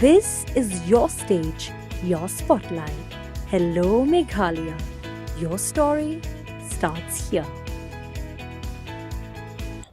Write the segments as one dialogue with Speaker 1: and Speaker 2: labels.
Speaker 1: This is your stage, your spotlight. Hello, Meghalaya. Your story starts here.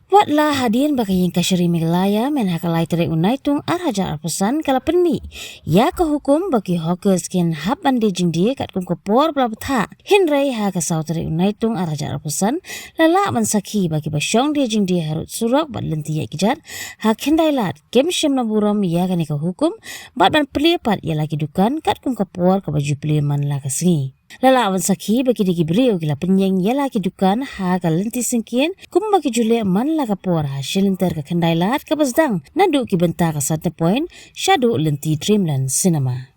Speaker 2: Watlah hadian bagi yang kasyari Meghalaya menhakalai terik unaitung arhajar arpusan kala penni. Ya ke hukum bagi hokers kin hap ande jing dia Katkum kepor belabetha. Hinrai ha kasau terik unaitung arhajar arpusan lala mansaki bagi basyong dia jing dia harut surak bat lenti ya kijat. Hak hindailat kem syamna Burom ya kani ke hukum bat ban pelipat ya lagi dukan Katkum kepor ke baju peliman la kasngi. Lala awan sakhi bagi digi beriu gila penyeng yala ki dukan ha ka lenti singkien kum bagi jule man la kapor ha shilinter ka khandailat ka basdang nadu ki benta ka sate point shadow lenti dreamland cinema.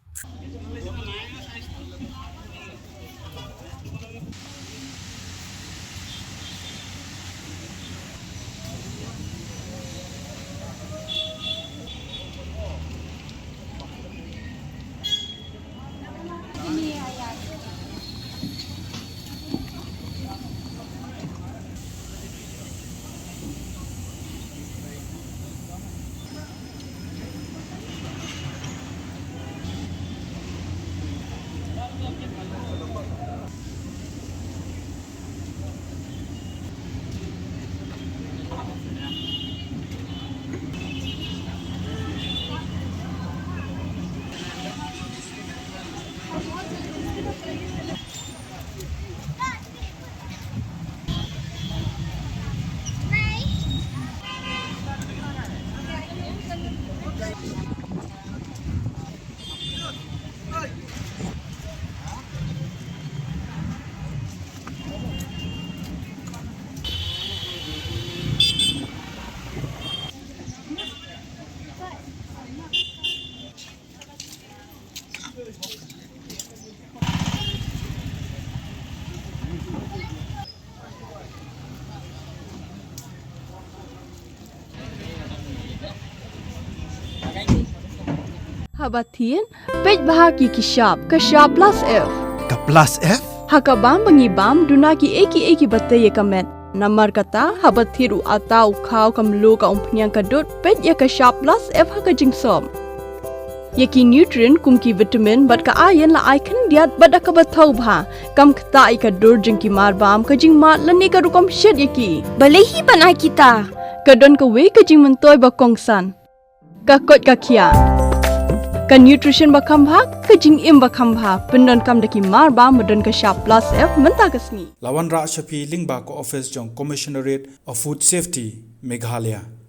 Speaker 3: Habatin, pej bahagi kishap, kashap plus F.
Speaker 4: Ka plus F?
Speaker 3: Hakabam bangibam, dunaki eki batay kamet. Namar kata, habatiru atau kau kamlu ka umpnyang kadut, pej ya kashap plus F hakajing som. Yaki nutrient kumki vitamin bat ka ayan la icon diat bat akabatau bha. Kam kata ikadur jengki marbam kajing mat lani ka rukam shed yaki.
Speaker 5: Balehi banai kita.
Speaker 3: Kadon ka we kajing mentoy bakongsan. Kakot kakia. Ka nutrition bakam bha kajing im bakam bha pendon kam daki marba medon ka sharp plus F menta kasni
Speaker 4: Lawan Ra Shafi Lingba ko office jong Commissionerate of Food Safety Meghalaya.